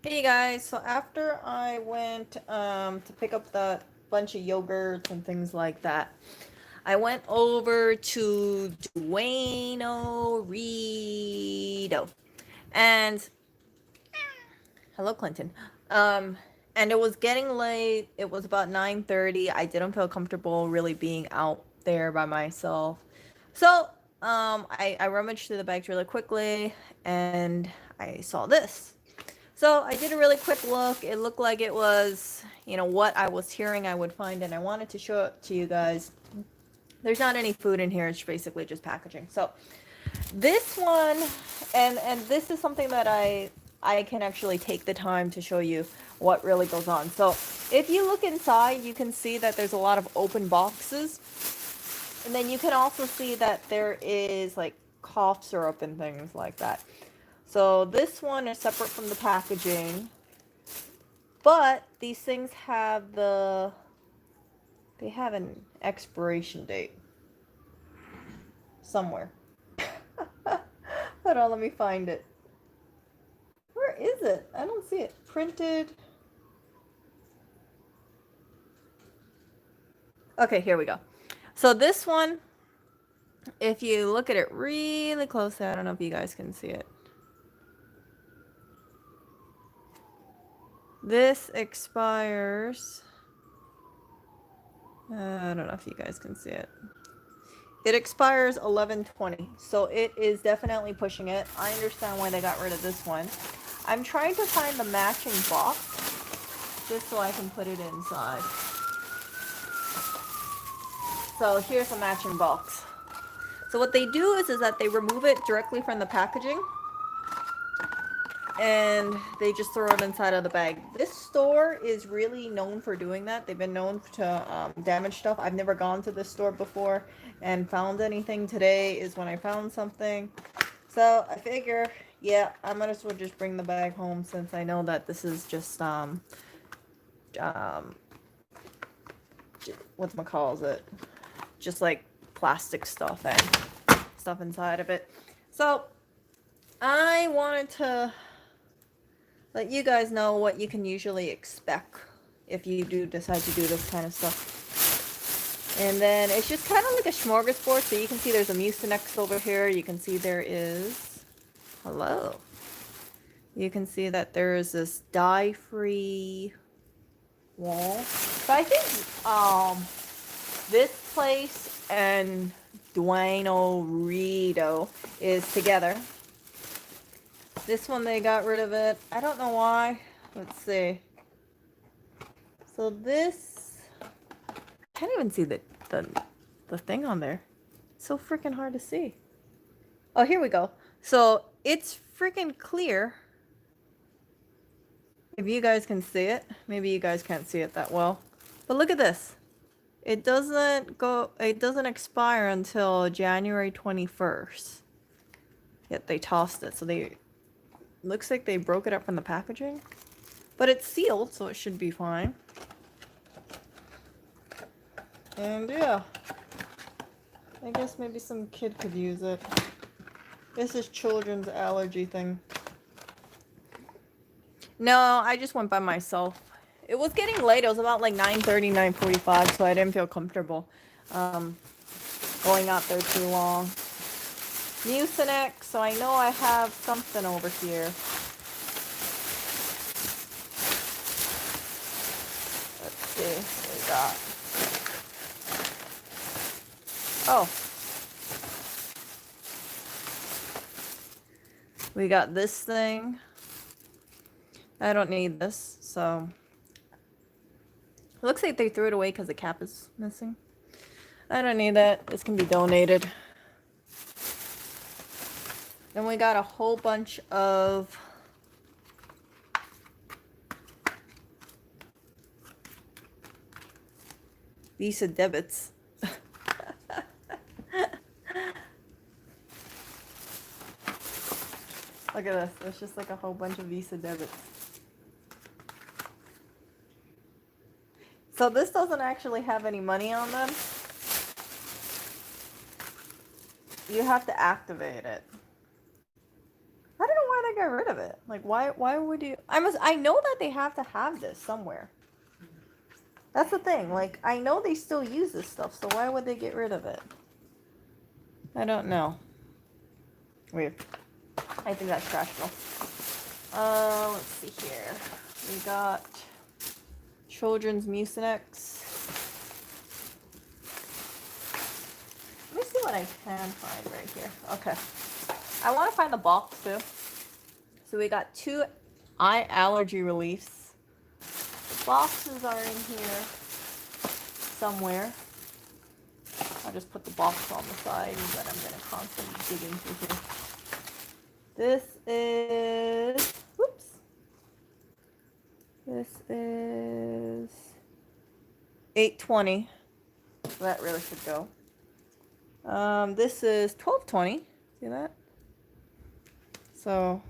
Hey guys, so after I went to pick up the bunch of yogurts and things like that, I went over to Duano Reedo. And hello Clinton. Um and it was getting late. It was about 9:30. I didn't feel comfortable really being out there by myself. So, I rummaged through the bags really quickly and I saw this. So I did a really quick look. It looked like it was, what I was hearing I would find, and I wanted to show it to you guys. There's not any food in here. It's basically just packaging. So this one, and this is something that I can actually take the time to show you what really goes on. So if you look inside, you can see that there's a lot of open boxes, and then you can also see that there is like cough syrup and things like that. So this one is separate from the packaging. But these things have they have an expiration date somewhere. Hold on, let me find it. Where is it? I don't see it. Printed. Okay, here we go. So this one, if you look at it really closely, I don't know if you guys can see it. This expires. I don't know if you guys can see it. It expires 11/20, so it is definitely pushing it. I understand why they got rid of this one. I'm trying to find the matching box just so I can put it inside. So here's a matching box. So what they do is that they remove it directly from the packaging and they just throw it inside of the bag. This store is really known for doing that. They've been known to damage stuff. I've never gone to this store before and found anything. Today is when I found something. So I figure, yeah, I might as well just bring the bag home since I know that this is just um whatchamacalls it, just like plastic stuff and stuff inside of it. So I wanted to let you guys know what you can usually expect if you do decide to do this kind of stuff. And then it's just kind of like a smorgasbord. So you can see there's a Mucinex over here. You can see there is, hello. You can see that there is this dye-free wall. So I think this place and Duano Reedo is together. This one they got rid of it. I don't know why. Let's see. So this, I can't even see the thing on there. It's so freaking hard to see. Oh, here we go. So it's freaking clear. If you guys can see it, maybe you guys can't see it that well. But look at this. It doesn't expire until January 21st. Yet they tossed it. So looks like they broke it up from the packaging. But it's sealed, so it should be fine. And yeah, I guess maybe some kid could use it. This is children's allergy thing. No, I just went by myself. It was getting late. It was about like 9:30, 9:45, so I didn't feel comfortable going out there too long. Mucinex, so I know I have something over here. Let's see what we got. Oh. We got this thing. I don't need this, so. It looks like they threw it away because the cap is missing. I don't need that. This can be donated. Then we got a whole bunch of Visa debits. Look at this. There's just like a whole bunch of Visa debits. So this doesn't actually have any money on them. You have to activate it. I don't know why I get rid of it? Like, why would you? I know that they have to have this somewhere. That's the thing. Like, I know they still use this stuff, so why would they get rid of it? I don't know. Weird. I think that's trash though. Let's see here. We got children's Mucinex. Let me see what I can find right here. Okay. I want to find the box too. So we got 2 eye allergy reliefs. The boxes are in here somewhere. I'll just put the box on the side, but I'm going to constantly dig into here. This is, whoops. This is 820. So that really should go. This is 1220. See that? So,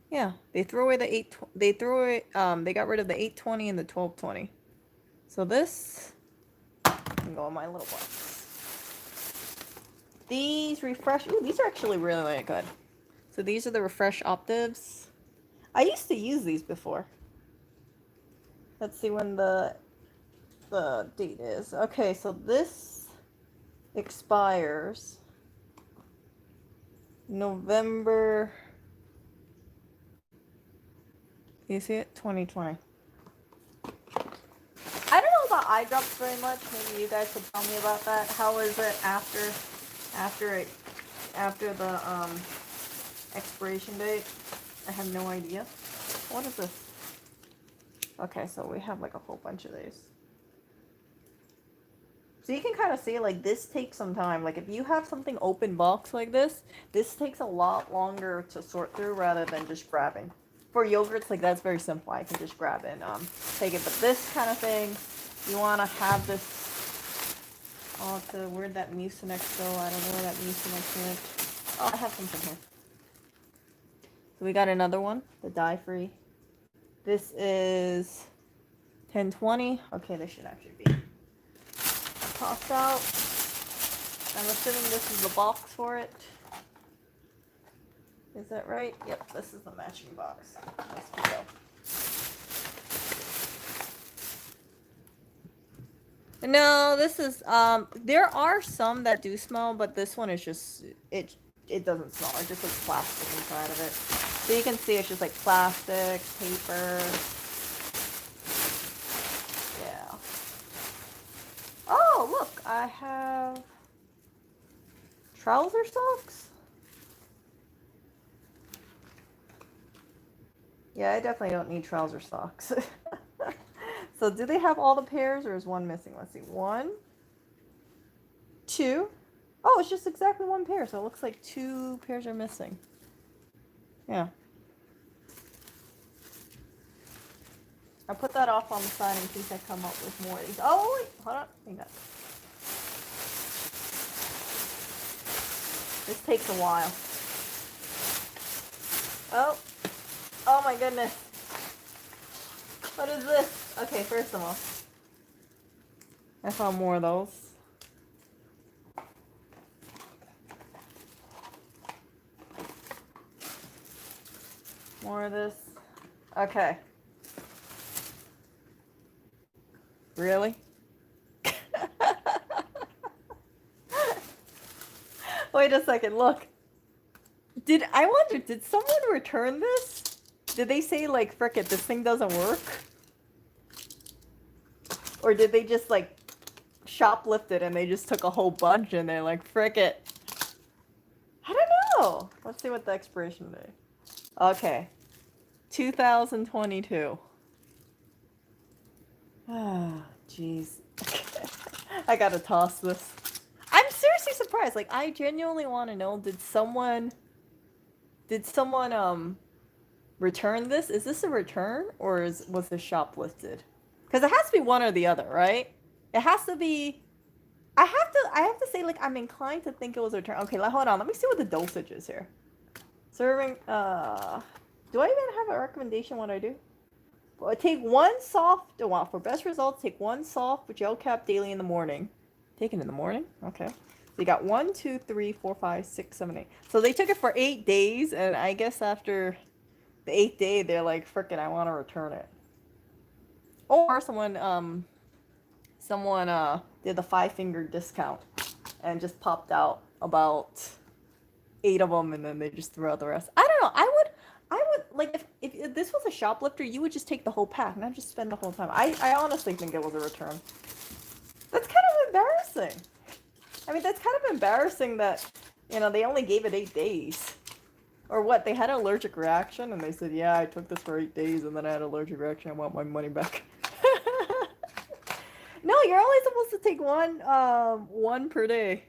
yeah, they threw away the 8. They threw away. They got rid of the 820 and the 1220. So this can go in my little box. These refresh. Ooh, these are actually really, really good. So these are the Refresh Optives. I used to use these before. Let's see when the date is. Okay, so this expires November. You see it? 2020. I don't know about eye drops very much. Maybe you guys could tell me about that. How is it after the expiration date? I have no idea. What is this? Okay, so we have like a whole bunch of these. So you can kind of see like this takes some time. Like if you have something open box like this takes a lot longer to sort through rather than just grabbing. For yogurts, like that's very simple. I can just grab it and take it. But this kind of thing, you want to have this. Oh, where'd that Mucinex go? I don't know where that Mucinex went. Oh, I have something here. So we got another one, the dye-free. This is 1020. Okay, this should actually be tossed out. I'm assuming this is the box for it. Is that right? Yep, this is the matching box. Let's go. No, this is there are some that do smell, but this one is just it doesn't smell. It just looks plastic inside of it. So you can see it's just like plastic, paper. Yeah. Oh, look, I have trouser socks. Yeah, I definitely don't need trouser socks. So do they have all the pairs or is one missing? Let's see. 1, 2. Oh, it's just exactly one pair. So it looks like 2 pairs are missing. Yeah. I'll put that off on the side in case I come up with more of these. Oh, wait. Hold on. Hang on. This takes a while. Oh. Oh my goodness. What is this? Okay, first of all, I found more of those. More of this. Okay. Really? Wait a second, look. I wonder, did someone return this? Did they say, like, frick it, this thing doesn't work? Or did they just, like, shoplift it and they just took a whole bunch and they're like, frick it? I don't know. Let's see what the expiration date. Okay. 2022. Ah, jeez. I gotta toss this. I'm seriously surprised. Like, I genuinely want to know, did someone return this? Is this a return or was this shoplifted? Because it has to be one or the other, right? It has to be. I have to say, like, I'm inclined to think it was a return. Okay, hold on. Let me see what the dosage is here. Serving. Do I even have a recommendation? What I do? Well, take one soft. For best results, take one soft gel cap daily in the morning. Take it in the morning. Okay. you got 1, 2, 3, 4, 5, 6, 7, 8. So they took it for 8 days, and I guess after the 8th day, they're like, frickin', I want to return it. Or someone did the 5-finger discount and just popped out about 8 of them, and then they just threw out the rest. I don't know. I would like if this was a shoplifter, you would just take the whole pack, not just spend the whole time. I honestly think it was a return. That's kind of embarrassing. I mean, that's kind of embarrassing that, you know, they only gave it 8 days. Or what, they had an allergic reaction and they said, yeah, I took this for 8 days and then I had an allergic reaction, I want my money back. No, you're only supposed to take one per day.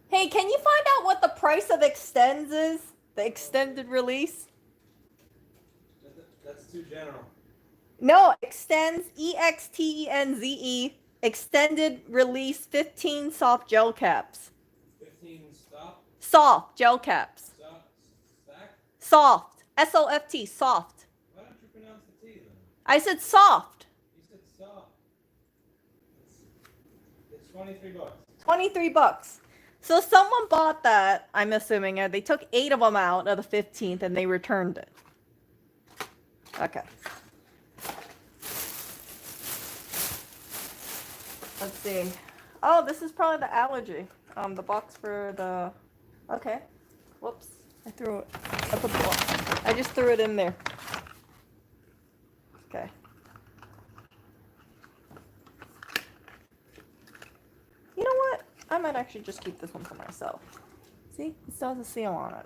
Hey, can you find out what the price of Extends is? The extended release? That's too general. No, Extends, EXTENZE, extended release 15 soft gel caps. 15 stop? Soft gel caps. Stack? Soft. S-O-F-T, soft. Why don't you pronounce the T then? I said soft. You said soft. It's 23 bucks. 23 bucks. So someone bought that, I'm assuming, and they took 8 of them out of the 15th and they returned it. Okay. Let's see. Oh, this is probably the allergy. The box for the... Okay. Whoops. I threw it. I just threw it in there. Okay. You know what? I might actually just keep this one for myself. See? It still has a seal on it.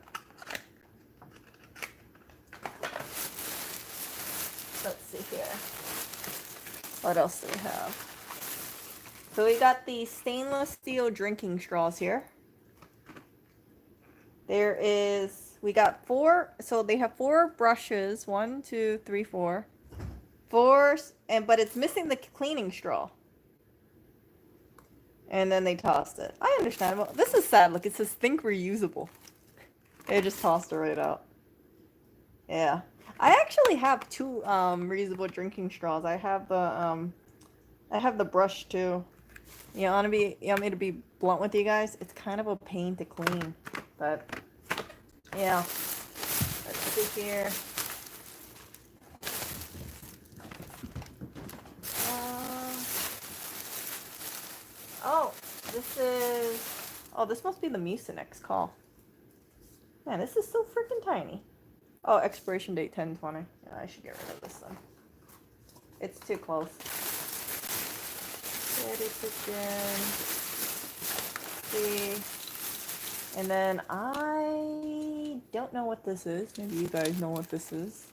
Let's see here. What else do we have? So we got the stainless steel drinking straws here. We got 4, so they have 4 brushes. 1, 2, 3, 4. 4, but it's missing the cleaning straw. And then they tossed it. I understand. Well, this is sad. Look, it says think reusable. They just tossed it right out. Yeah. I actually have 2 reusable drinking straws. I have the brush too. You want me to be blunt with you guys? It's kind of a pain to clean, but yeah. Let's see here. This must be the Mucinex call. Man, this is so freaking tiny. Oh, expiration date 10/20. Yeah, I should get rid of this then. It's too close. Get it again. See. And then I don't know what this is. Maybe you guys know what this is.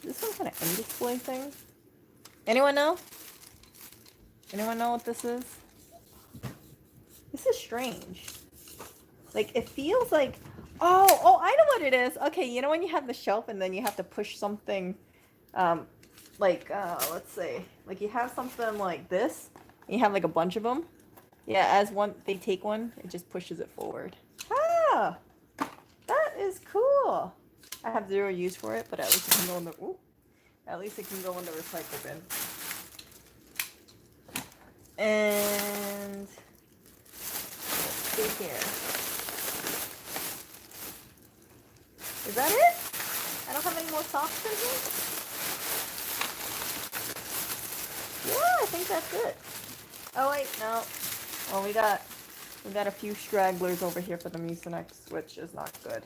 Is this some kind of end display thing? Anyone know? Anyone know what this is? This is strange. Like, it feels like... Oh, I know what it is. Okay, you know when you have the shelf and then you have to push something, let's say, like you have something like this, and you have like a bunch of them. Yeah, as they take one, it just pushes it forward. Ah, that is cool. I have 0 use for it, but at least it can go in the, recycle bin. And let's see here. Is that it? I don't have any more socks in here? Yeah, I think that's it. Oh wait, no. Well, we got a few stragglers over here for the Mucinex, which is not good.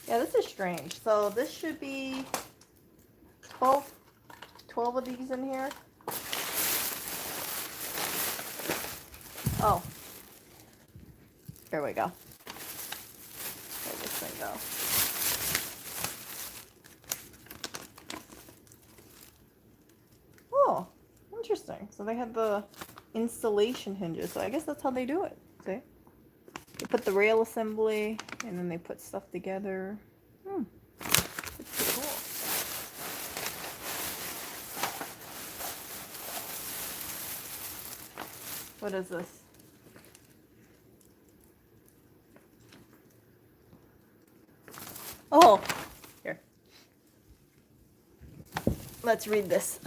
Yeah, this is strange. So this should be 12 of these in here. Oh. There we go. Where'd this thing go? Oh, interesting. So they have the installation hinges. So I guess that's how they do it. See? They put the rail assembly and then they put stuff together. It's pretty cool. What is this? Oh, here. Let's read this.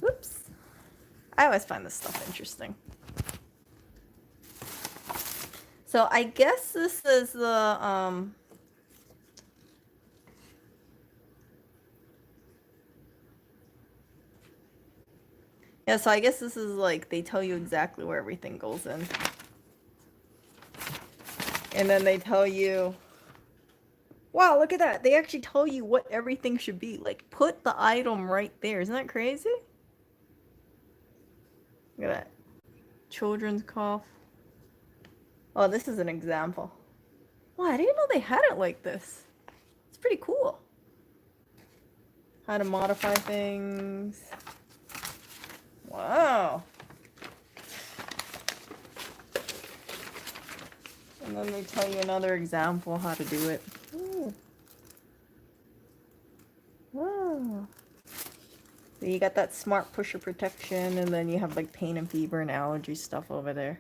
Oops. I always find this stuff interesting. So I guess this is the yeah, so I guess this is like they tell you exactly where everything goes in. And then they tell you, wow, look at that. They actually tell you what everything should be. Like, put the item right there. Isn't that crazy? Look at that. Children's cough. Oh, this is an example. Wow, I didn't know they had it like this. It's pretty cool. How to modify things. Wow. And then they tell you another example how to do it. Ooh. Wow. So you got that smart pusher protection, and then you have like pain and fever and allergy stuff over there.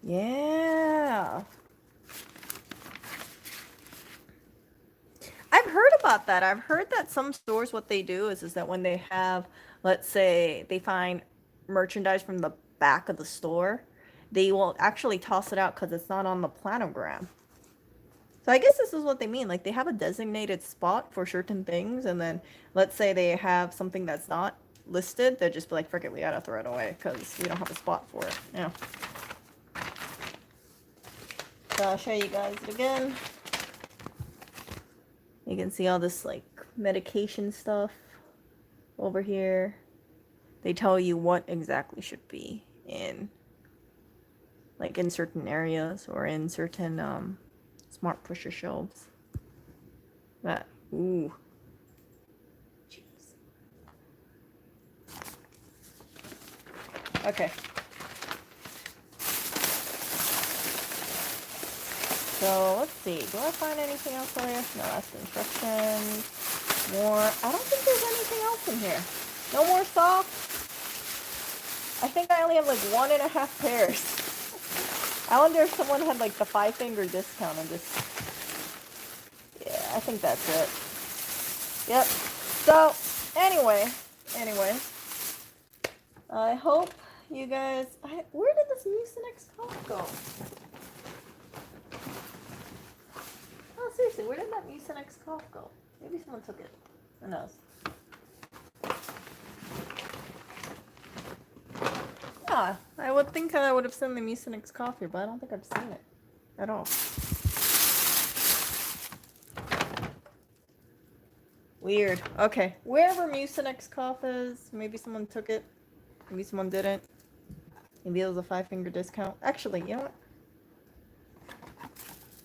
Yeah. I've heard about that. I've heard that some stores, what they do is that when they have, let's say, they find merchandise from the back of the store, they will actually toss it out because it's not on the planogram. So I guess this is what they mean. Like they have a designated spot for certain things, and then let's say they have something that's not listed, they'll just be like, "Frick it, we gotta throw it away because we don't have a spot for it." Yeah. So I'll show you guys it again. You can see all this like medication stuff over here. They tell you what exactly should be in like in certain areas or in certain smart pusher shelves. That ooh. Jeez. Okay. So let's see. Do I find anything else over here? No, that's the instructions. More. I don't think there's anything else in here. No more socks. I think I only have like 1.5 pairs. I wonder if someone had like the 5-finger discount and just. Yeah, I think that's it. Yep. So anyway, I hope you guys. Where did this Mucinex cough go? Oh, seriously, where did that Mucinex cough go? Maybe someone took it. Who knows? Yeah, I would think I would have seen the Mucinex cough here, but I don't think I've seen it at all. Weird. Okay, wherever Mucinex cough is, maybe someone took it. Maybe someone didn't. Maybe it was a 5-finger discount. Actually, you know what?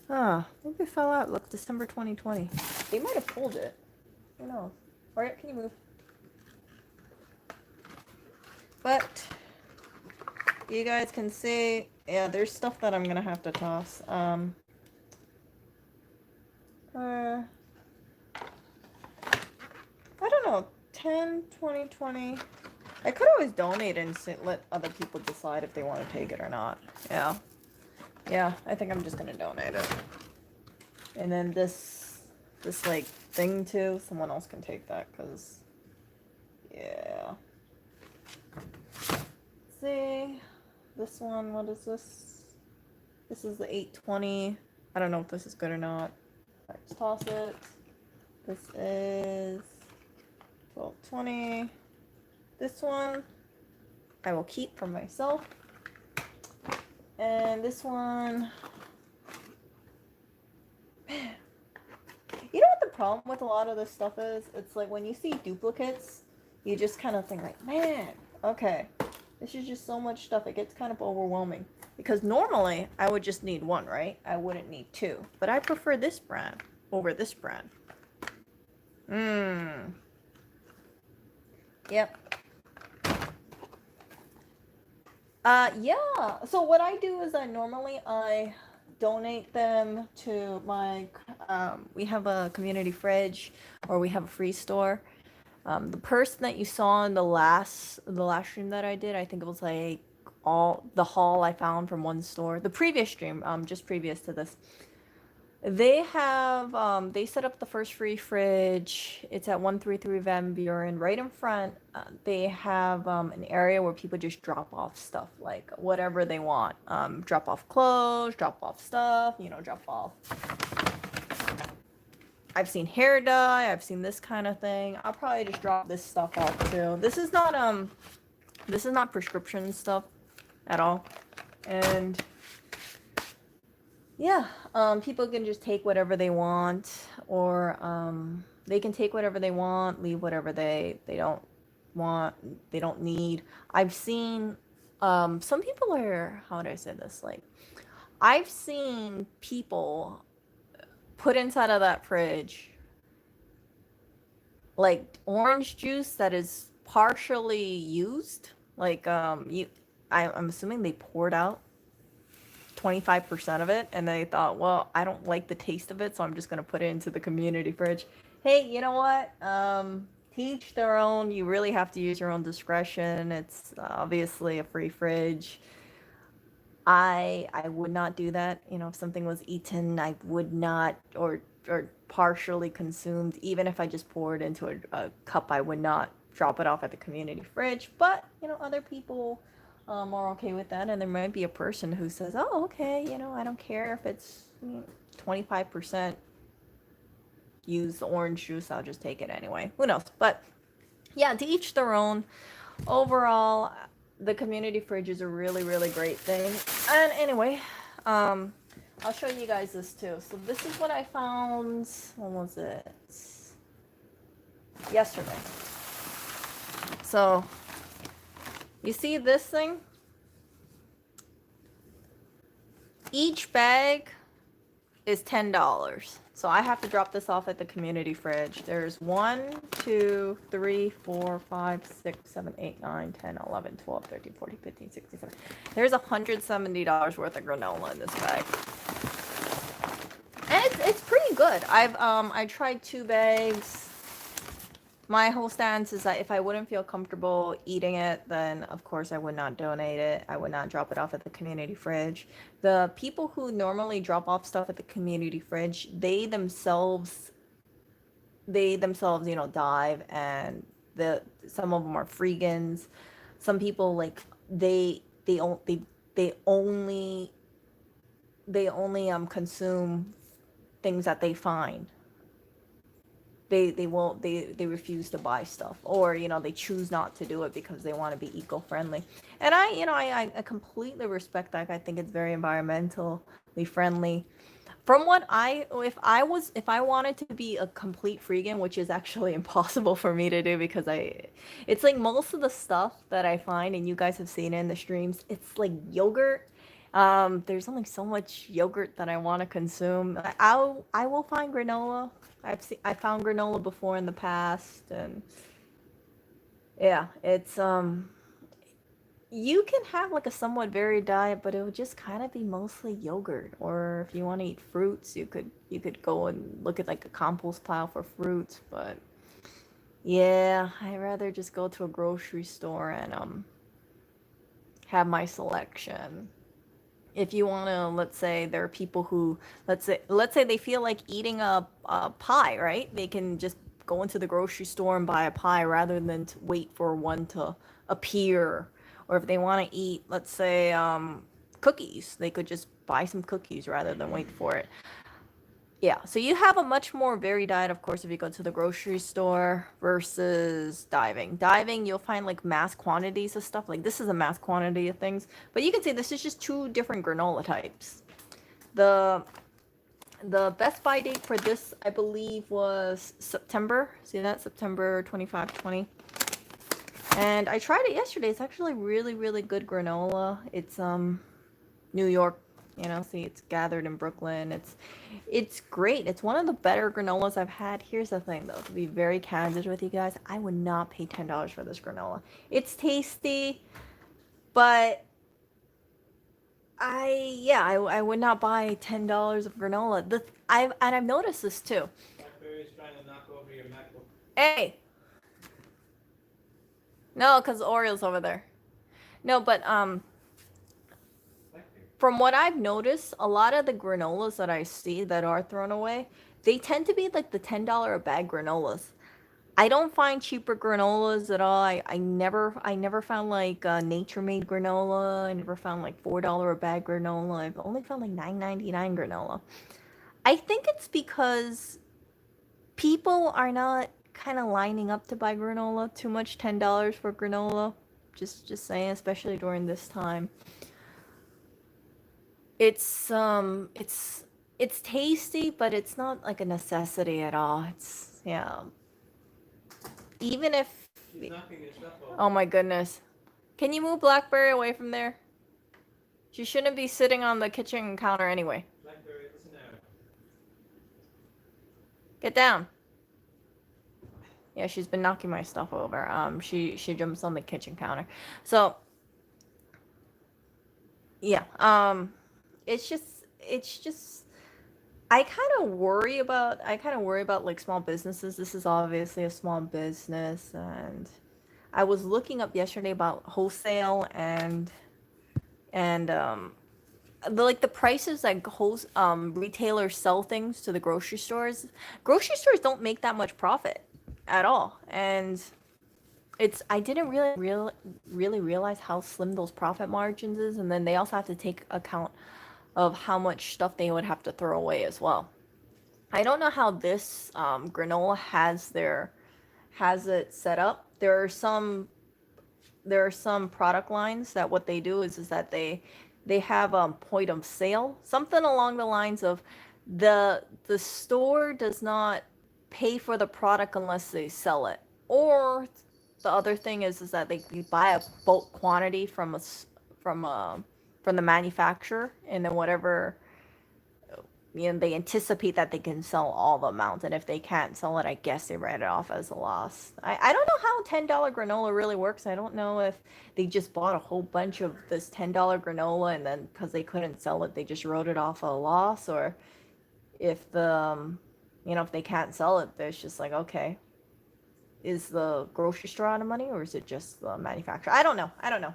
Ah, maybe it fell out. Look, December 2020. They might have pulled it. Who knows? Alright, can you move? But you guys can see, yeah, there's stuff that I'm gonna have to toss. I don't know, 10, 20, 20. I could always donate and let other people decide if they want to take it or not. Yeah. Yeah, I think I'm just gonna donate it. And then this like thing too, someone else can take that, because yeah. Let's see. This one, what is this? This is the 820. I don't know if this is good or not. Alright, let's toss it. This is 1220. This one I will keep for myself. And this one, man, you know what the problem with a lot of this stuff is? It's like when you see duplicates, you just kind of think like, man, okay, this is just so much stuff. It gets kind of overwhelming. Because normally I would just need one, right? I wouldn't need two. But I prefer this brand over this brand. Yep. Yeah. So what I do is I donate them to my, we have a community fridge, or we have a free store. The person that you saw in the last stream that I did, I think it was like all the haul I found from one store. The previous stream, just previous to this, They set up the first free fridge. It's at 133 Van Buren. Right in front, they have an area where people just drop off stuff, like whatever they want. Drop off clothes, drop off stuff, drop off. I've seen hair dye, I've seen this kind of thing. I'll probably just drop this stuff off too. This is not prescription stuff at all. And yeah, people can just take whatever they want, or they can take whatever they want, leave whatever they don't want, they don't need. I've seen some people are, how would I say this? Like, I've seen people put inside of that fridge like orange juice that is partially used. Like I'm assuming they poured out 25% of it and they thought, well, I don't like the taste of it, so I'm just going to put it into the community fridge. Hey, you know what? Teach their own. You really have to use your own discretion. It's obviously a free fridge. I would not do that. If something was eaten, I would not, or partially consumed, even if I just poured into a cup, I would not drop it off at the community fridge. But other people are okay with that, and there might be a person who says, "Oh, okay, I don't care if it's 25% use the orange juice. I'll just take it anyway." Who knows? But yeah, to each their own. Overall, the community fridge is a really, really great thing. And anyway, I'll show you guys this too. So this is what I found. When was it? Yesterday. So you see this thing? Each bag is $10. So I have to drop this off at the community fridge. There's 1, 2, 3, 4, 5, 6, 7, 8, 9, 10, 11, 12, 13, 14, 15, 16, 17. There's $170 worth of granola in this bag. And it's pretty good. I tried 2 bags. My whole stance is that if I wouldn't feel comfortable eating it, then of course I would not donate it. I would not drop it off at the community fridge. The people who normally drop off stuff at the community fridge, they themselves, dive, and some of them are freegans. Some people like they only consume things that they find. They won't, they refuse to buy stuff, or they choose not to do it because they want to be eco-friendly. And I completely respect that. I think it's very environmentally friendly. From what if I wanted to be a complete freegan, which is actually impossible for me to do, because it's like most of the stuff that I find, and you guys have seen it in the streams, it's like yogurt. There's only so much yogurt that I want to consume. I will find granola. I found granola before in the past, and yeah, it's you can have like a somewhat varied diet, but it would just kind of be mostly yogurt. Or if you want to eat fruits, you could go and look at like a compost pile for fruits. But yeah, I'd rather just go to a grocery store and have my selection. If you want to, let's say there are people who, let's say they feel like eating a pie, right? They can just go into the grocery store and buy a pie rather than to wait for one to appear. Or if they want to eat, let's say, cookies, they could just buy some cookies rather than wait for it. Yeah, so you have a much more varied diet, of course, if you go to the grocery store versus diving. Diving, you'll find like mass quantities of stuff. Like this is a mass quantity of things, but you can see this is just 2 different granola types. The best buy date for this, I believe, was September. See that? September 25, 20. And I tried it yesterday. It's actually really, really good granola. It's New York, see, it's gathered in Brooklyn. It's great. It's one of the better granolas I've had. Here's the thing though, to be very candid with you guys, I would not pay $10 for this granola. It's tasty, but I would not buy $10 of granola. I've noticed this too. Blackberry's trying to knock over your MacBook. Hey, no, because Oreo's over there. No, but Blackberry. from what I've noticed, a lot of the granolas that I see that are thrown away, they tend to be like the $10 a bag granolas. I don't find cheaper granolas at all. I never found like nature made granola. I never found like $4 a bag granola. I've only found like 9.99 granola. I think it's because people are not kind of lining up to buy granola too much. $10 for granola. Just saying, especially during this time. It's tasty, but it's not like a necessity at all. It's yeah. Even if She's knocking your stuff over. oh my goodness. Can you move Blackberry away from there? She shouldn't be sitting on the kitchen counter anyway. Blackberry, listen there. Get down. Yeah, she's been knocking my stuff over. She jumps on the kitchen counter. So, yeah. It's just I kind of worry about like small businesses. This is obviously a small business, and I was looking up yesterday about wholesale and like the prices that retailers sell things to the grocery stores. Grocery stores don't make that much profit at all, and I didn't really realize how slim those profit margins is, and then they also have to take account of how much stuff they would have to throw away as well. I don't know how this granola has it set up. There are some product lines that what they do is that they have point of sale, something along the lines of the store does not pay for the product unless they sell it, or the other thing is that they you buy a bulk quantity from a from the manufacturer, and then whatever they anticipate that they can sell all the amount, and if they can't sell it, I guess they write it off as a loss. I don't know how $10 granola really works. I don't know if they just bought a whole bunch of this $10 granola, and then because they couldn't sell it they just wrote it off a loss, or if if they can't sell it, there's just like, okay, is the grocery store out of money, or is it just the manufacturer? I don't know,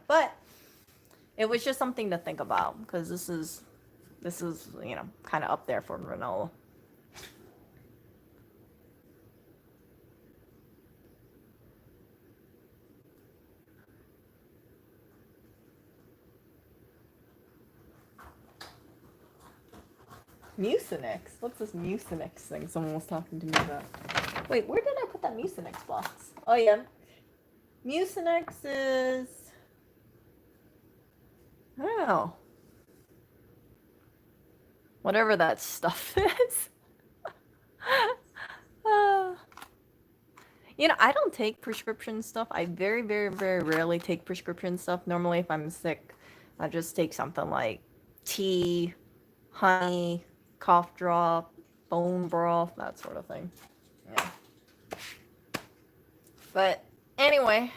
but it was just something to think about, because this is kind of up there for granola. Mucinex? What's this Mucinex thing someone was talking to me about? Wait, where did I put that Mucinex box? Oh yeah. Mucinex is, I don't know, whatever that stuff is. uh, I don't take prescription stuff. I very, very, very rarely take prescription stuff. Normally, if I'm sick, I just take something like tea, honey, cough drop, bone broth, that sort of thing. Yeah. But anyway,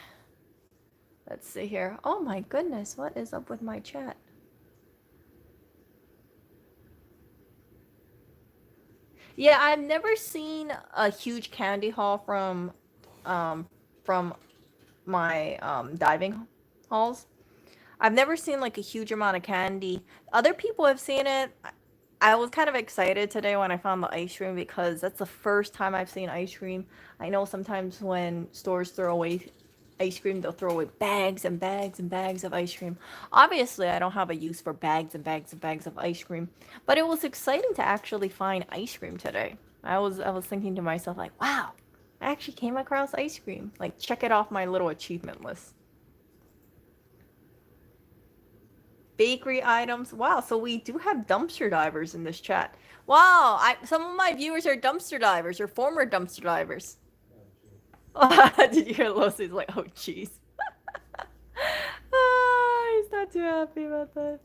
let's see here. Oh my goodness, what is up with my chat? Yeah, I've never seen a huge candy haul um from my diving halls. I've never seen like a huge amount of candy. Other people have seen it. I was kind of excited today when I found the ice cream, because that's the first time I've seen ice cream. I know sometimes when stores throw away ice cream, they'll throw away bags and bags and bags of ice cream. Obviously, I don't have a use for bags and bags and bags of ice cream, but it was exciting to actually find ice cream today. I was thinking to myself like, wow, I actually came across ice cream. Like, check it off my little achievement list. Bakery items. Wow, so we do have dumpster divers in this chat. Wow, some of my viewers are dumpster divers or former dumpster divers. Did you hear Lucy's like, oh jeez. He's not too happy about that.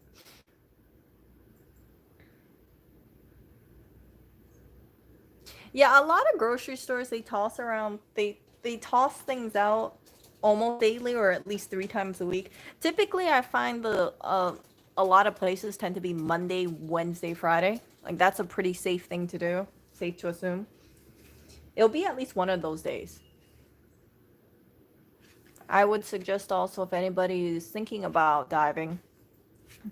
Yeah, a lot of grocery stores, they toss things out almost daily, or at least 3 times a week. Typically, I find a lot of places tend to be Monday, Wednesday, Friday. Like, that's a pretty safe thing to do. Safe to assume. It'll be at least one of those days. I would suggest also, if anybody is thinking about diving,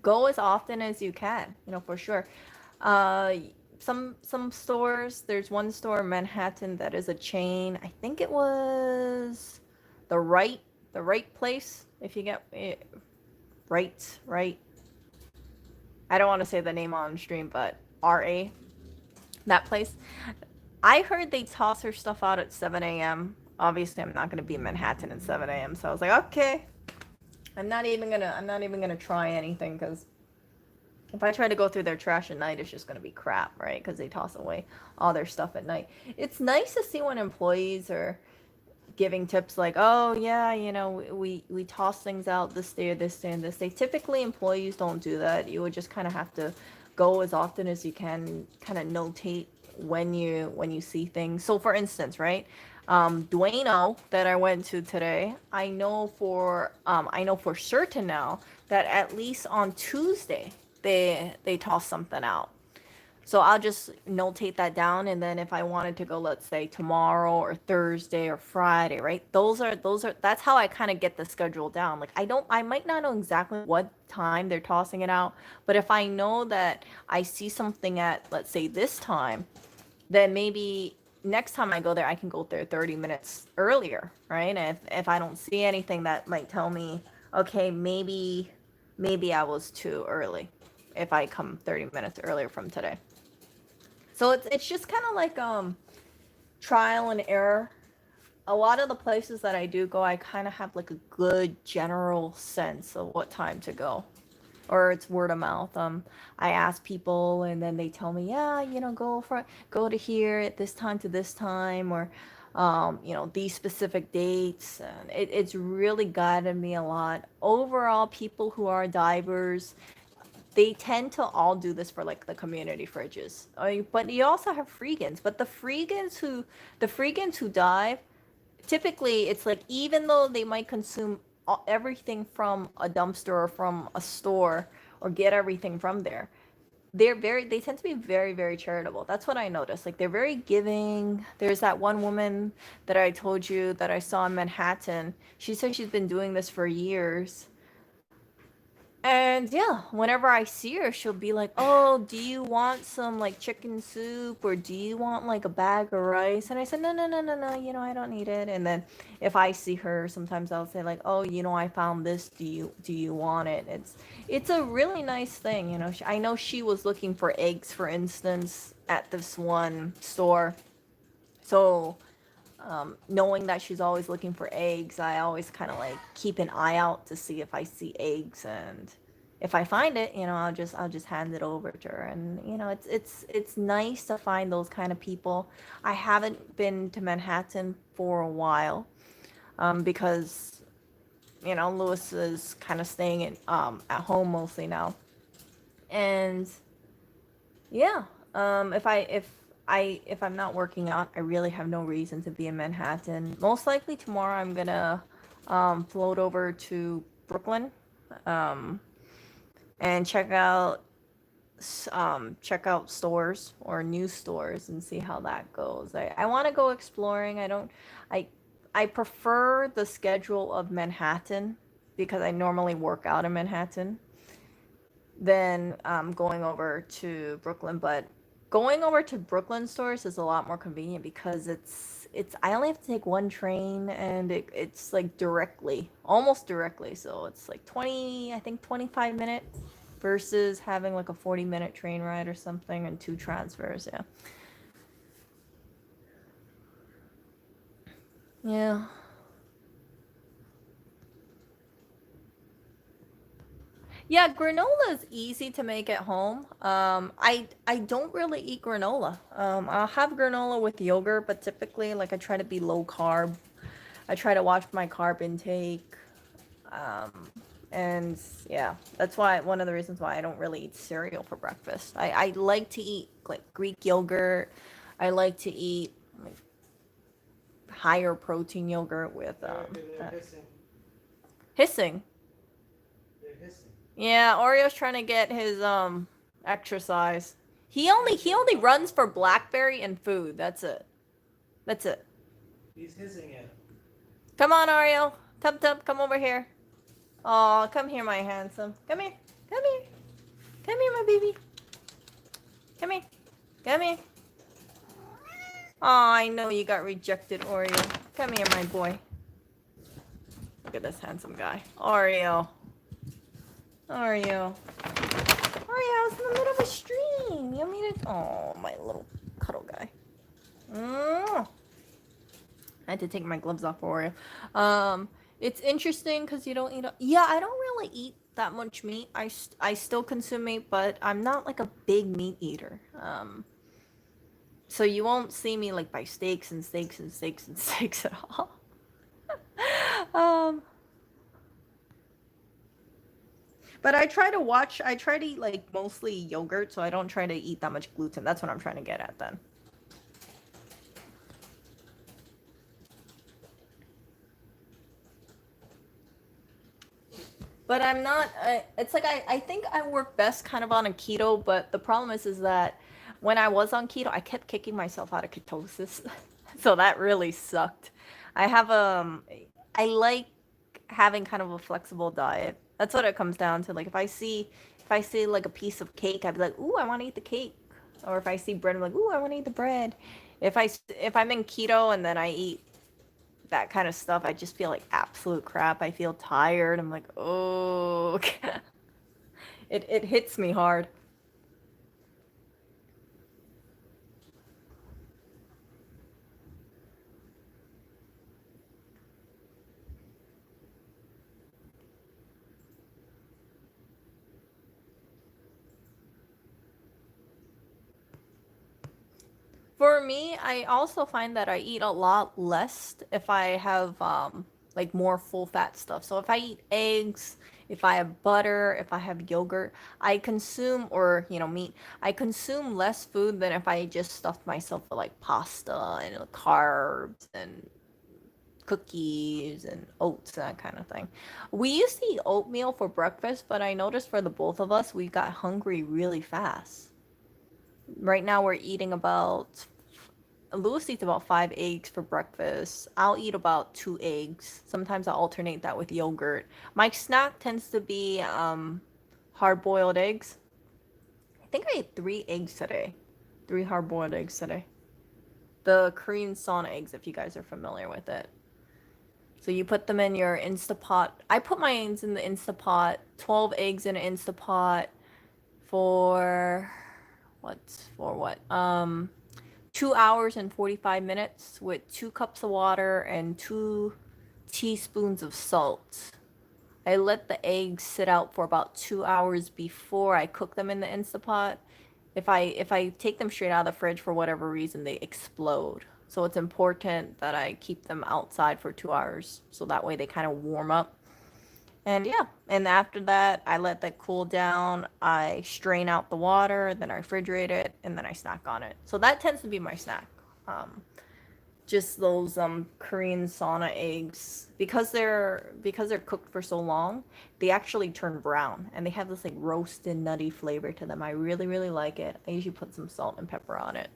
Go as often as you can, for sure. Uh, some stores. There's one store in Manhattan that is a chain. I think it was the right the right place. If you get it, right. I don't want to say the name on stream, but RA, that place. I heard they toss their stuff out at 7 a.m. Obviously, I'm not gonna be in Manhattan at 7 a.m. So I was like, okay, I'm not even gonna try anything because if I try to go through their trash at night, it's just gonna be crap, right? Because they toss away all their stuff at night. It's nice to see when employees are giving tips like, oh yeah, we toss things out this day or this day and this day. Typically, employees don't do that. You would just kind of have to go as often as you can, kind of notate when you see things. So, for instance, right, Duano that I went to today, I know for certain now that at least on Tuesday they toss something out. So I'll just notate that down, and then if I wanted to go, let's say tomorrow or Thursday or Friday, right? Those are that's how I kind of get the schedule down. Like I might not know exactly what time they're tossing it out, but if I know that I see something at, let's say, this time, then maybe next time I go there, I can go there 30 minutes earlier, right? And if I don't see anything that might tell me, okay, maybe I was too early if I come 30 minutes earlier from today. So it's just kind of like trial and error. A lot of the places that I do go, I kind of have like a good general sense of what time to go, or it's word of mouth. I ask people, and then they tell me, yeah, go to here at this time to this time, or these specific dates. And it's really guided me a lot. Overall, people who are divers, they tend to all do this for like the community fridges. But you also have freegans. But the freegans who dive, typically it's like, even though they might consume everything from a dumpster or from a store or get everything from there, they tend to be very, very charitable. That's what I noticed. Like, they're very giving. There's that one woman that I told you that I saw in Manhattan. She said she's been doing this for years, and yeah, whenever I see her, she'll be like, "Oh, do you want some like chicken soup, or do you want like a bag of rice?" And I said, "No, no, no, no, no. I don't need it." And then if I see her, sometimes I'll say like, "Oh, I found this. Do you want it?" It's a really nice thing, I know she was looking for eggs, for instance, at this one store. So knowing that she's always looking for eggs, I always kind of like keep an eye out to see if I see eggs, and if I find it, I'll just hand it over to her. And it's nice to find those kind of people. I haven't been to Manhattan for a while, because Lewis is kind of staying at home mostly now, and yeah. If I'm not working out, I really have no reason to be in Manhattan. Most likely tomorrow I'm gonna float over to Brooklyn, um, and check out stores or new stores and see how that goes. I want to go exploring. I I prefer the schedule of Manhattan because I normally work out in Manhattan than going over to Brooklyn. But going over to Brooklyn stores is a lot more convenient because it's I only have to take one train, and it's like almost directly. So it's like 25 minutes versus having like a 40-minute train ride or something and two transfers. Yeah. Yeah. Yeah, granola is easy to make at home. I don't really eat granola. I'll have granola with yogurt, but typically, like, I try to be low carb. I try to watch my carb intake. Um, and yeah, that's why one of the reasons why I don't really eat cereal for breakfast. I like to eat like Greek yogurt. I like to eat like higher protein yogurt with They're hissing. hissing. They're hissing. Yeah, Oreo's trying to get his exercise. He only runs for blackberry and food. That's it. That's it. He's hissing at him. Come on, Oreo. Tub tub, come over here. Oh, come here, my handsome. Come here. Come here. Come here, my baby. Come here. Come here. Oh, I know you got rejected, Oreo. Come here, my boy. Look at this handsome guy. Oreo. Oreo. Oreo, it's in the middle of a stream. You want me to... Oh, my little cuddle guy. Mm. I had to take my gloves off for Oreo. It's interesting because you don't eat... Yeah, I don't really eat that much meat. I still consume meat, but I'm not like a big meat eater. So you won't see me like buy steaks and steaks and steaks and steaks at all. um, but I try to eat like mostly yogurt, so I don't try to eat that much gluten. That's what I'm trying to get at then. But I'm not, it's like I think I work best kind of on a keto, but the problem is that when I was on keto, I kept kicking myself out of ketosis. So that really sucked. I have, I like having kind of a flexible diet. That's what it comes down to. Like if I see like a piece of cake, I'd be like, ooh, I want to eat the cake. Or if I see bread, I'm like, ooh, I want to eat the bread. If I'm in keto and then I eat that kind of stuff, I just feel like absolute crap. I feel tired. I'm like, oh, it hits me hard. For me, I also find that I eat a lot less if I have like more full fat stuff. So if I eat eggs, if I have butter, if I have yogurt, I consume or meat, I consume less food than if I just stuffed myself with like pasta and carbs and cookies and oats, that kind of thing. We used to eat oatmeal for breakfast, but I noticed for the both of us, we got hungry really fast. Right now, we're eating about Lewis eats about 5 eggs for breakfast. I'll eat about 2 eggs. Sometimes I alternate that with yogurt. My snack tends to be hard-boiled eggs. I think I ate 3 eggs today. 3 hard-boiled eggs today. The Korean sauna eggs, if you guys are familiar with it. So you put them in your Instapot. I put my eggs in the Instapot. 12 eggs in an Instapot for what? 2 hours and 45 minutes with 2 cups of water and 2 teaspoons of salt. I let the eggs sit out for about 2 hours before I cook them in the Instapot. If I take them straight out of the fridge for whatever reason, they explode. So it's important that I keep them outside for 2 hours so that way they kind of warm up. And yeah, and after that, I let that cool down. I strain out the water, then I refrigerate it, and then I snack on it. So that tends to be my snack. Um, just those Korean sauna eggs because they're cooked for so long, they actually turn brown and they have this like roasted nutty flavor to them. I really really like it. I usually put some salt and pepper on it.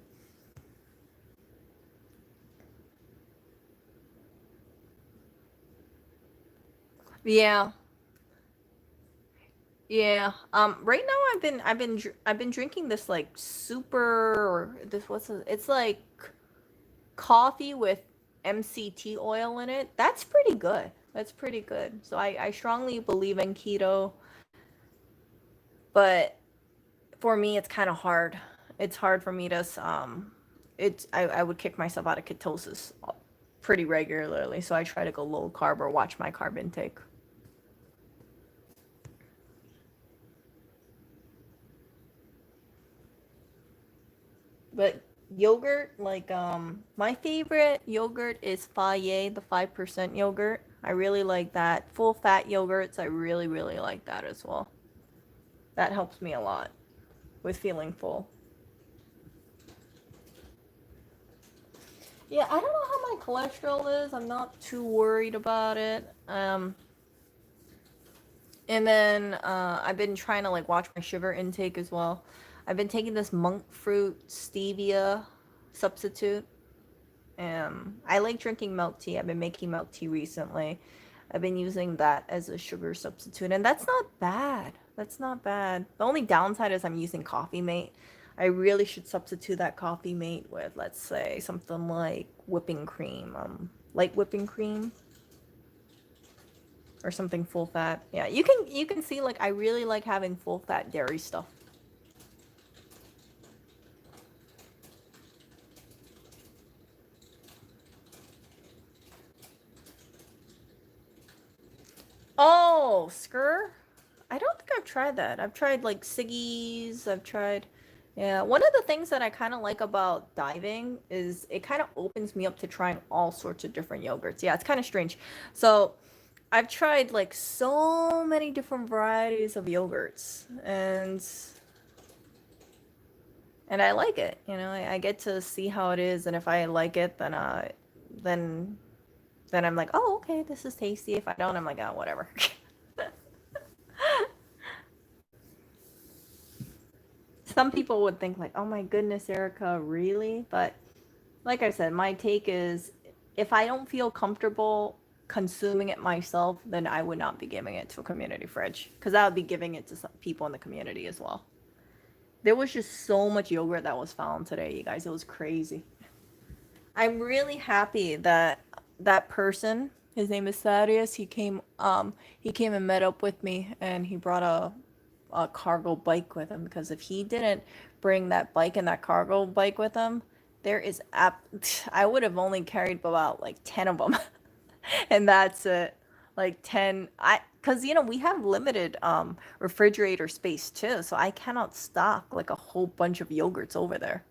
Yeah. Yeah. Right now I've been drinking this like super this what's it? It's like coffee with MCT oil in it. That's pretty good. That's pretty good. So I strongly believe in keto, but for me it's kind of hard. It's hard for me to I would kick myself out of ketosis pretty regularly, so I try to go low carb or watch my carb intake. But yogurt, like my favorite yogurt is Faye, the 5% yogurt. I really like that. Full fat yogurts, I really really like that as well. That helps me a lot with feeling full. Yeah, I don't know how my cholesterol is. I'm not too worried about it. And then I've been trying to like watch my sugar intake as well. I've been taking this monk fruit stevia substitute. I like drinking milk tea. I've been making milk tea recently. I've been using that as a sugar substitute, and that's not bad. That's not bad. The only downside is I'm using Coffee Mate. I really should substitute that Coffee Mate with, let's say, something like whipping cream, light whipping cream, or something full fat. Yeah, you can see like I really like having full fat dairy stuff. Oh, Skyr? I don't think I've tried that. I've tried like Siggy's. I've tried. Yeah, one of the things that I kind of like about diving is it kind of opens me up to trying all sorts of different yogurts. Yeah, it's kind of strange. So I've tried like so many different varieties of yogurts, and I like it. I get to see how it is, and if I like it, then then I'm like, oh, okay, this is tasty. If I don't, I'm like, oh, whatever. Some people would think like, oh my goodness, Erica, really? But like I said, my take is if I don't feel comfortable consuming it myself, then I would not be giving it to a community fridge because I would be giving it to some people in the community as well. There was just so much yogurt that was found today, you guys. It was crazy. I'm really happy that that person, his name is Thaddeus, he came and met up with me and he brought a cargo bike with him because if he didn't bring that bike and that cargo bike with him, there is I would have only carried about like 10 of them. And that's it. Like 10 I cuz we have limited refrigerator space too, so I cannot stock like a whole bunch of yogurts over there.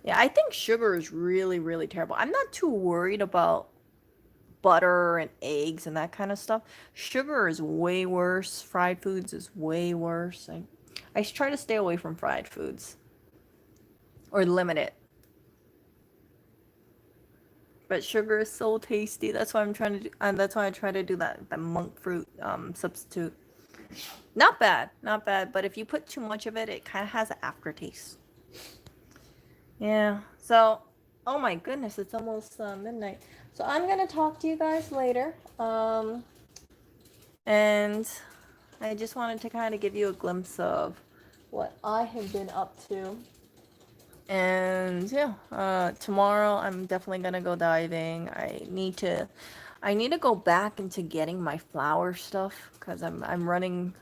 Yeah, I think sugar is really, really terrible. I'm not too worried about butter and eggs and that kind of stuff. Sugar is way worse. Fried foods is way worse. I try to stay away from fried foods or limit it. But sugar is so tasty. That's why I'm trying to do, and that's why I try to do that monk fruit substitute. Not bad, not bad. But if you put too much of it, it kind of has an aftertaste. Yeah. So, oh my goodness, it's almost midnight. So I'm gonna talk to you guys later. And I just wanted to kind of give you a glimpse of what I have been up to. And yeah, tomorrow I'm definitely gonna go diving. I need to go back into getting my flower stuff because I'm running.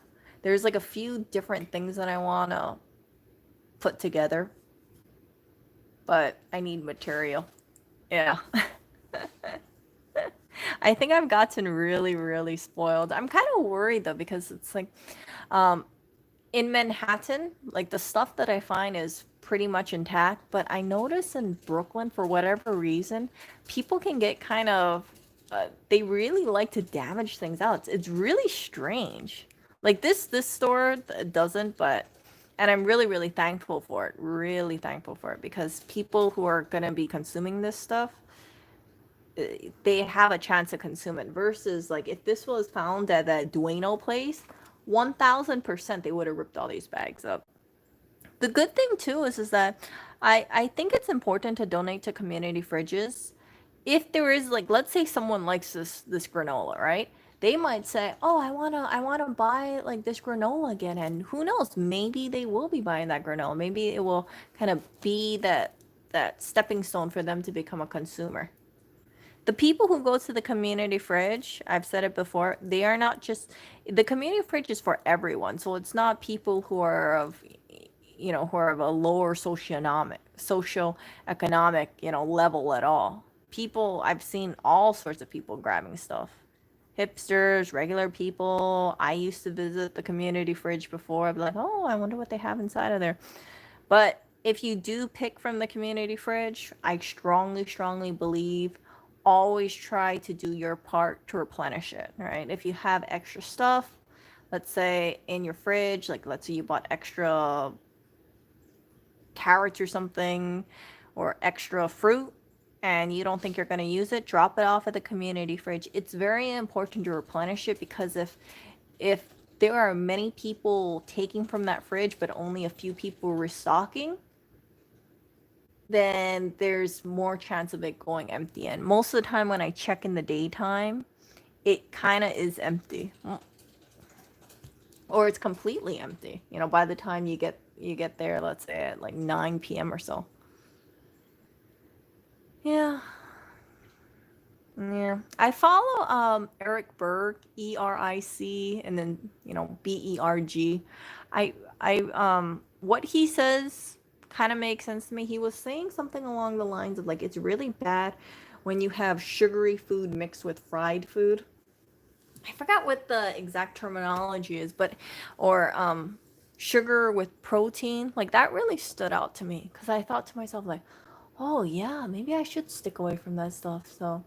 There's like a few different things that I wanna put together, but I need material. Yeah. I think I've gotten really, really spoiled. I'm kind of worried though because it's like, um, in Manhattan, like the stuff that I find is pretty much intact, but I notice in Brooklyn, for whatever reason, people can get kind of, they really like to damage things out. It's really strange. Like this store doesn't, but, and I'm really, really thankful for it. Really thankful for it because people who are gonna be consuming this stuff, they have a chance to consume it versus like if this was found at that Duano place, 1000% they would have ripped all these bags up. The good thing too is that I think it's important to donate to community fridges. If there is like let's say someone likes this granola, right? They might say, "Oh, I want to buy like this granola again." And who knows, maybe they will be buying that granola. Maybe it will kind of be that stepping stone for them to become a consumer. The people who go to the community fridge, I've said it before, they are not just the community fridge is for everyone. So it's not people who are of who are of a lower socioeconomic, level at all. People I've seen all sorts of people grabbing stuff. Hipsters, regular people. I used to visit the community fridge before. I'd be like, oh, I wonder what they have inside of there. But if you do pick from the community fridge, I strongly, strongly believe always try to do your part to replenish it, right? If you have extra stuff, let's say in your fridge, like let's say you bought extra carrots or something or extra fruit and you don't think you're going to use it, drop it off at the community fridge. It's very important to replenish it because if there are many people taking from that fridge but only a few people restocking, then there's more chance of it going empty. And most of the time when I check in the daytime, it kind of is empty. Or it's completely empty. You know, by the time you get there, let's say at like 9 p.m. or so. Yeah. Yeah. I follow Eric Berg, Eric, and then, Berg. What he says kind of makes sense to me. He was saying something along the lines of like it's really bad when you have sugary food mixed with fried food. I forgot what the exact terminology is, but or sugar with protein. Like that really stood out to me cuz I thought to myself like, "Oh yeah, maybe I should stick away from that stuff." So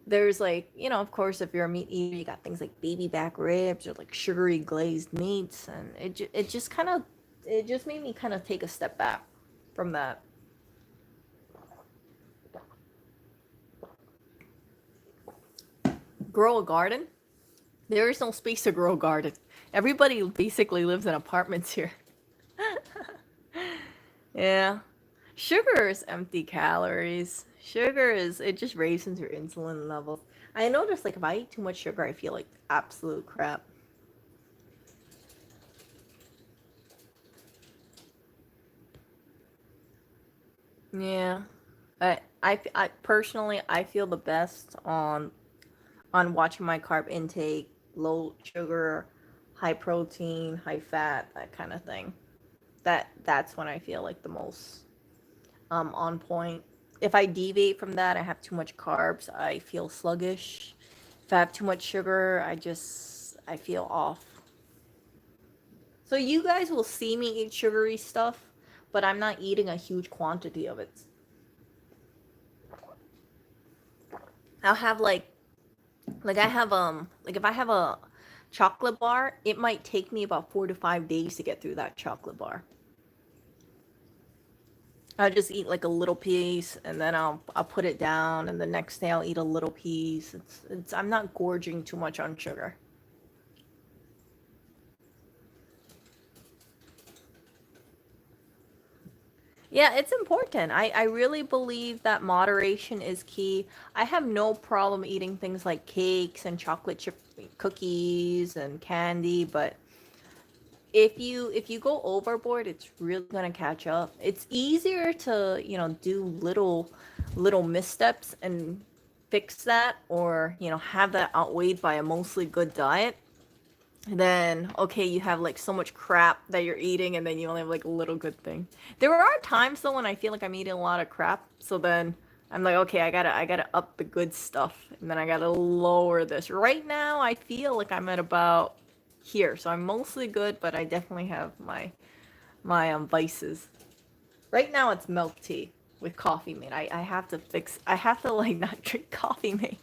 there's like, of course, if you're a meat eater, you got things like baby back ribs or like sugary glazed meats, and it just made me kind of take a step back from that. Grow a garden? There is no space to grow a garden. Everybody basically lives in apartments here. Yeah. Sugar is empty calories. Sugar is, it just raises your insulin levels. I notice like if I eat too much sugar, I feel like absolute crap. Yeah. I personally I feel the best on watching my carb intake, low sugar, high protein, high fat, that kind of thing. That's when I feel like the most on point. If I deviate from that, I have too much carbs, I feel sluggish. If I have too much sugar, I feel off. So you guys will see me eat sugary stuff, but I'm not eating a huge quantity of it. I'll have like I have like if I have a chocolate bar, it might take me about 4 to 5 days to get through that chocolate bar. I'll just eat like a little piece and then I'll put it down and the next day I'll eat a little piece. It's I'm not gorging too much on sugar. Yeah, it's important. I really believe that moderation is key. I have no problem eating things like cakes and chocolate chip cookies and candy, but if you go overboard, it's really gonna catch up. It's easier to, do little missteps and fix that, or, have that outweighed by a mostly good diet. Then okay, you have like so much crap that you're eating and then you only have like a little good thing. There are times though when I feel like I'm eating a lot of crap, so then I'm like, okay, I gotta up the good stuff and then I gotta lower this. Right now I feel like I'm at about here, so I'm mostly good, but I definitely have my vices. Right now it's milk tea with coffee mate. I have to like not drink coffee mate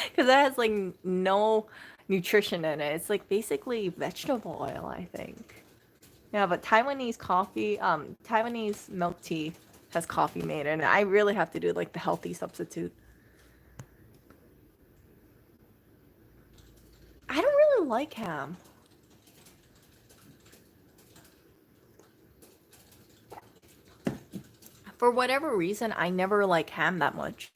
because that has like no nutrition in it. It's like basically vegetable oil, I think. Yeah, but Taiwanese milk tea has coffee made in it. I really have to do like the healthy substitute. I don't really like ham. For whatever reason, I never like ham that much.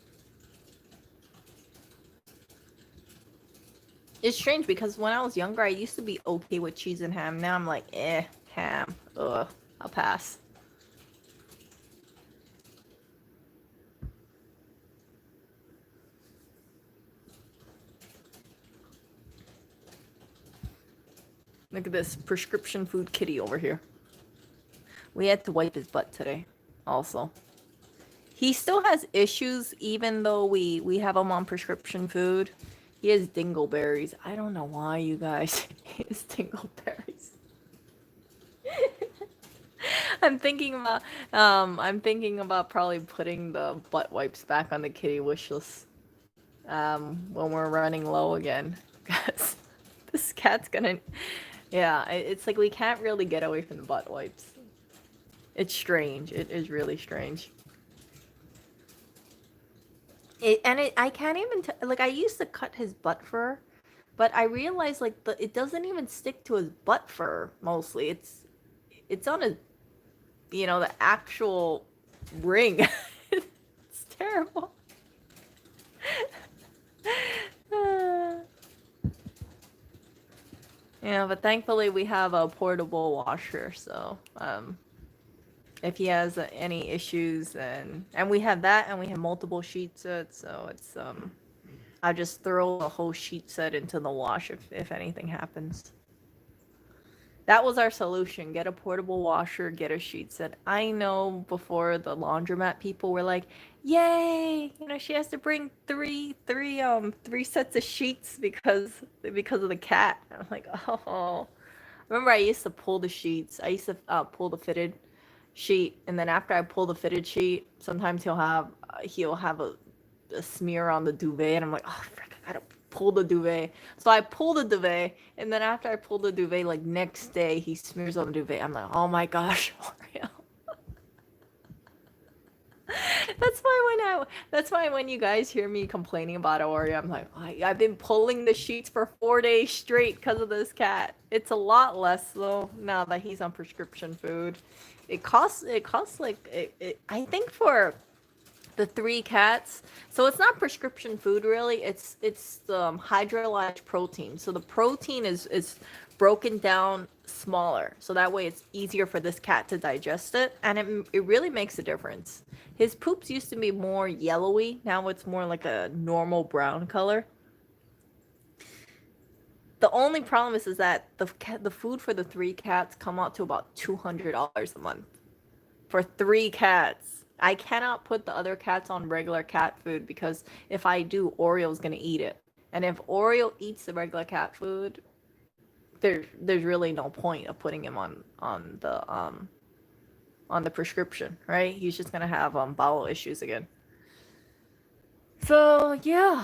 It's strange because when I was younger, I used to be okay with cheese and ham. Now I'm like, ham. Ugh, I'll pass. Look at this prescription food kitty over here. We had to wipe his butt today, also. He still has issues even though we have him on prescription food. He has dingleberries. I don't know why, you guys. He has dingleberries. I'm thinking about probably putting the butt wipes back on the kitty wish list when we're running low again. Cuz this cat's gonna, yeah, it's like we can't really get away from the butt wipes. It's strange. It is really strange. I can't even like I used to cut his butt fur, but I realized like it doesn't even stick to his butt fur mostly. It's on his, the actual ring. It's terrible. Yeah, but thankfully we have a portable washer, so if he has any issues, and we have that, and we have multiple sheet sets, so it's I just throw the whole sheet set into the wash if anything happens. That was our solution. Get a portable washer, get a sheet set. I know before the laundromat people were like, "Yay! You know, she has to bring three sets of sheets because of the cat." And I'm like, "Oh." Remember I used to pull the sheets. I used to pull the fitted sheet, and then after I pull the fitted sheet, sometimes he'll have a smear on the duvet, and I'm like, "Oh, frick, I gotta pull the duvet." So I pull the duvet, and then after I pull the duvet, like next day, he smears on the duvet. I'm like, "Oh my gosh, Oreo." That's why when you guys hear me complaining about Oreo, I'm like, I've been pulling the sheets for 4 days straight because of this cat. It's a lot less though now that he's on prescription food. It costs like I think for the three cats. So it's not prescription food really. It's hydrolyzed protein. So the protein is broken down smaller. So that way it's easier for this cat to digest it, and it really makes a difference. His poops used to be more yellowy. Now it's more like a normal brown color. The only problem is that the food for the three cats come out to about $200 a month for three cats. I cannot put the other cats on regular cat food because if I do, Oreo's gonna eat it. And if Oreo eats the regular cat food, there's really no point of putting him on the prescription, right? He's just gonna have bowel issues again. So yeah,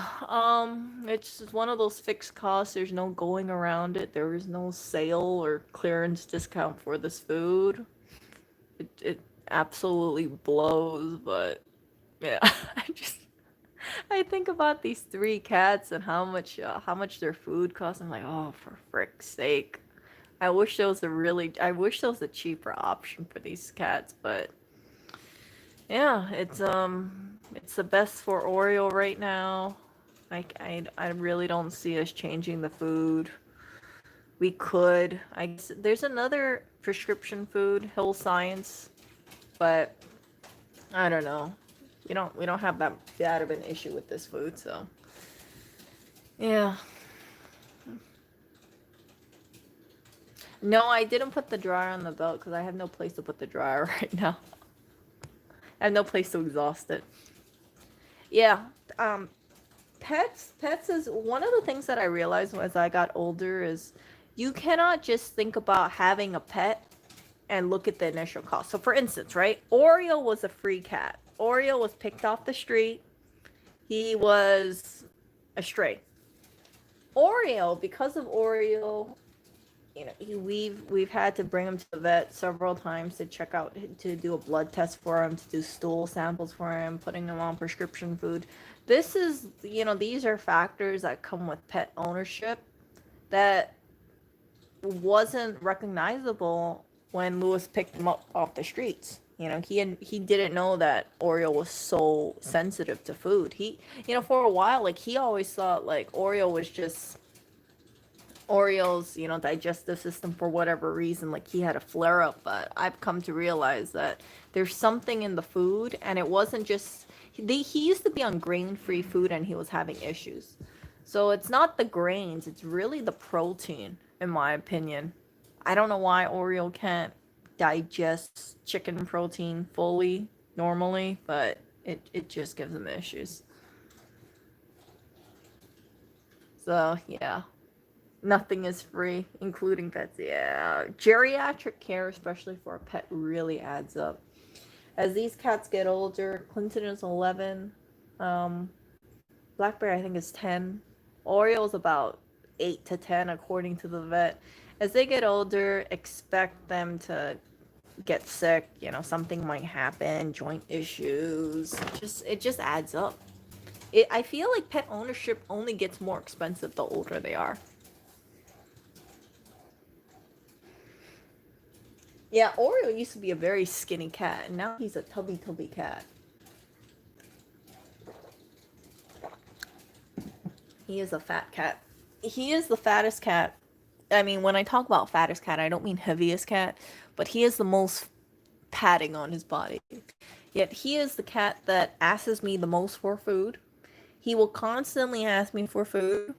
it's just one of those fixed costs. There's no going around it. There is no sale or clearance discount for this food. It absolutely blows, but yeah, I think about these three cats and how much their food costs. I'm like, oh, for frick's sake. I wish there was a cheaper option for these cats, but yeah, it's the best for Oreo right now. I really don't see us changing the food. We could. I guess there's another prescription food, Hill Science, but I don't know. We don't have that bad of an issue with this food, so yeah. No, I didn't put the dryer on the belt because I have no place to put the dryer right now. I have no place to exhaust it. Yeah, um, pets is one of the things that I realized as I got older is you cannot just think about having a pet and look at the initial cost. So for instance, right? Oreo was a free cat. Oreo was picked off the street. He was a stray. Oreo, because of Oreo, we've had to bring him to the vet several times to check out, to do a blood test for him, to do stool samples for him, putting him on prescription food. This is, these are factors that come with pet ownership that wasn't recognizable when Lewis picked him up off the streets. He didn't know that Oreo was so sensitive to food. For a while, like he always thought like Oreo's, digestive system for whatever reason, like he had a flare up. But I've come to realize that there's something in the food, and it wasn't just he used to be on grain free food and he was having issues. So it's not the grains, it's really the protein, in my opinion. I don't know why Oreo can't digest chicken protein fully normally, but it just gives them issues. So yeah. Nothing is free, including pets. Yeah. Geriatric care, especially for a pet, really adds up. As these cats get older, Clinton is 11. Um, Blackberry, I think, is 10. Oreo is about 8 to 10, according to the vet. As they get older, expect them to get sick. Something might happen, joint issues. It just adds up. I feel like pet ownership only gets more expensive the older they are. Yeah, Oreo used to be a very skinny cat, and now he's a tubby cat. He is a fat cat. He is the fattest cat. I mean, when I talk about fattest cat, I don't mean heaviest cat, but he is the most padding on his body. Yet he is the cat that asks me the most for food. He will constantly ask me for food.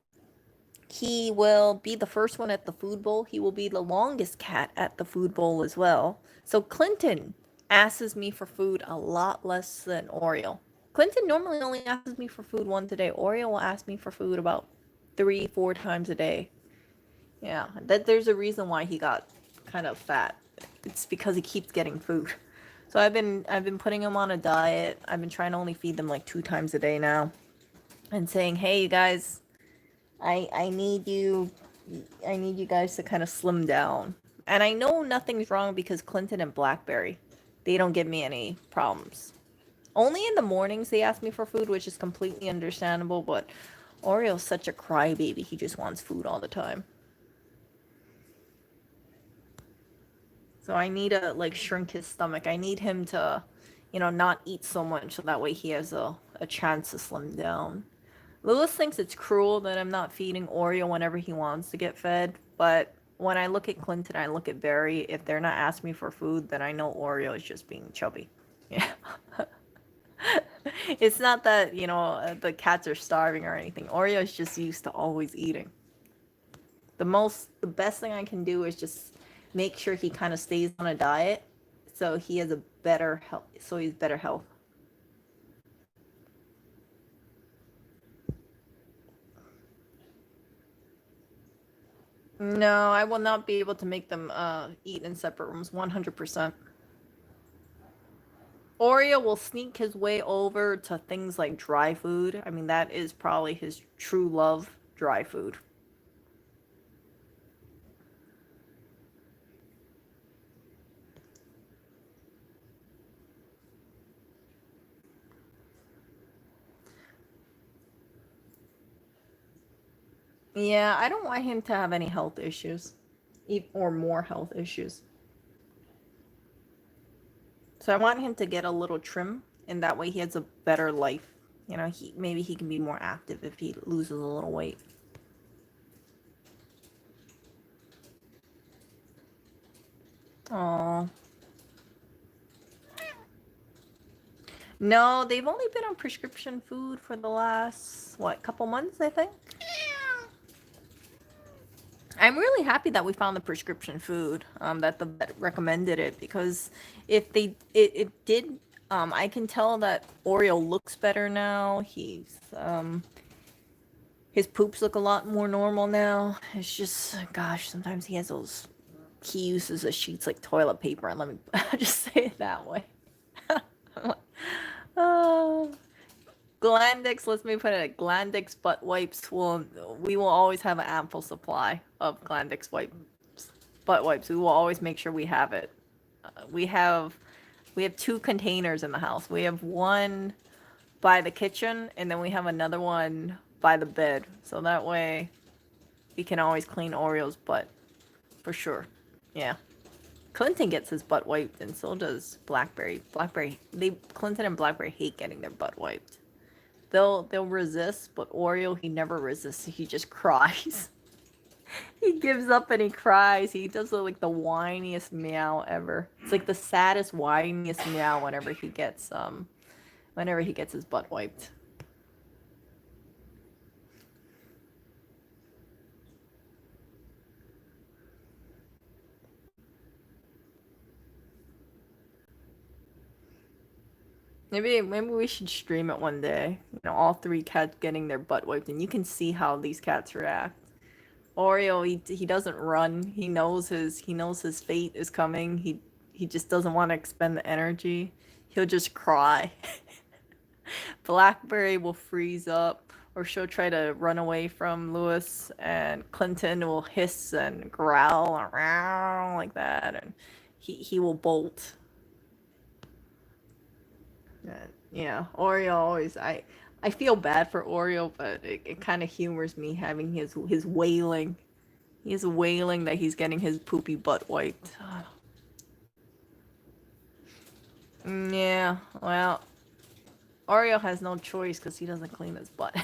He will be the first one at the food bowl. He will be the longest cat at the food bowl as well. So Clinton asks me for food a lot less than Oreo. Clinton normally only asks me for food once a day. Oreo will ask me for food about 3, 4 times a day. Yeah, that there's a reason why he got kind of fat. It's because he keeps getting food. So I've been putting him on a diet. I've been trying to only feed them like 2 times a day now, and saying, "Hey, you guys, I need you guys to kind of slim down." And I know nothing's wrong because Clinton and Blackberry, they don't give me any problems. Only in the mornings they ask me for food, which is completely understandable, but Oreo's such a crybaby. He just wants food all the time. So I need to like shrink his stomach. I need him to, not eat so much so that way he has a chance to slim down. Lewis thinks it's cruel that I'm not feeding Oreo whenever he wants to get fed, but when I look at Clinton, I look at Barry. If they're not asking me for food, then I know Oreo is just being chubby. Yeah. It's not that, the cats are starving or anything. Oreo is just used to always eating. The best thing I can do is just make sure he kind of stays on a diet so he has a better health, so he's better health. No, I will not be able to make them eat in separate rooms 100%. Oreo will sneak his way over to things like dry food. I mean, that is probably his true love, dry food. Yeah, I don't want him to have any health issues or more health issues. So I want him to get a little trim, and that way he has a better life. Maybe he can be more active if he loses a little weight. Oh. No, they've only been on prescription food for the last, what, couple months, I think? I'm really happy that we found the prescription food, that the vet recommended it, because if it did, I can tell that Oreo looks better now. His poops look a lot more normal now. It's just, gosh, sometimes he uses the sheets like toilet paper, and let me just say it that way. Oh, Glandix, let's me put it. Glandix butt wipes we will always have an ample supply of Glandix butt wipes. We will always make sure we have it. We have 2 containers in the house. We have one by the kitchen, and then we have another one by the bed. So that way we can always clean Oreo's butt for sure. Yeah. Clinton gets his butt wiped, and so does Blackberry. Clinton and Blackberry hate getting their butt wiped. They'll resist, but Oreo, he never resists. He just cries. He gives up and he cries. He does like the whiniest meow ever. It's like the saddest, whiniest meow whenever he gets his butt wiped. Maybe we should stream it one day. All 3 cats getting their butt wiped, and you can see how these cats react. Oreo, he doesn't run. He knows his fate is coming. He just doesn't want to expend the energy. He'll just cry. Blackberry will freeze up, or she'll try to run away from Lewis, and Clinton will hiss and growl around like that, and he will bolt. Yeah, Oreo always. I feel bad for Oreo, but it kind of humors me having his wailing. He's wailing that he's getting his poopy butt wiped. Yeah, well, Oreo has no choice because he doesn't clean his butt.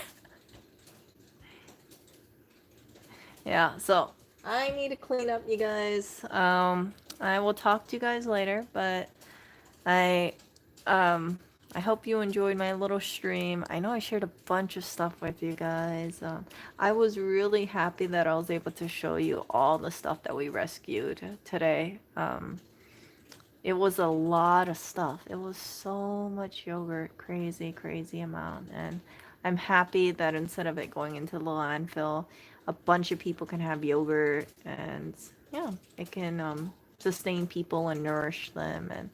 Yeah, so I need to clean up, you guys. I will talk to you guys later, but I um I hope you enjoyed my little stream. I know I shared a bunch of stuff with you guys. I was really happy that I was able to show you all the stuff that we rescued today. It was a lot of stuff. It was so much yogurt, crazy, crazy amount. And I'm happy that instead of it going into the landfill, a bunch of people can have yogurt and yeah, it can sustain people and nourish them and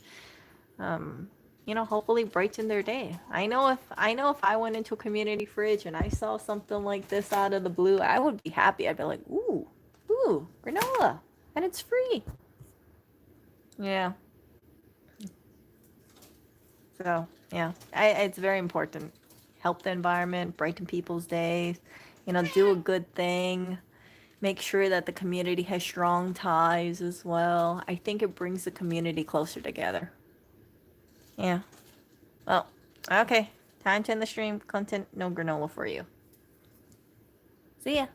hopefully brighten their day. I know if I went into a community fridge and I saw something like this out of the blue, I would be happy. I'd be like, ooh, granola, and it's free. Yeah. So yeah, it's very important. Help the environment, brighten people's days. Do a good thing. Make sure that the community has strong ties as well. I think it brings the community closer together. Yeah. Well, okay. Time to end the stream. Content, no granola for you. See ya.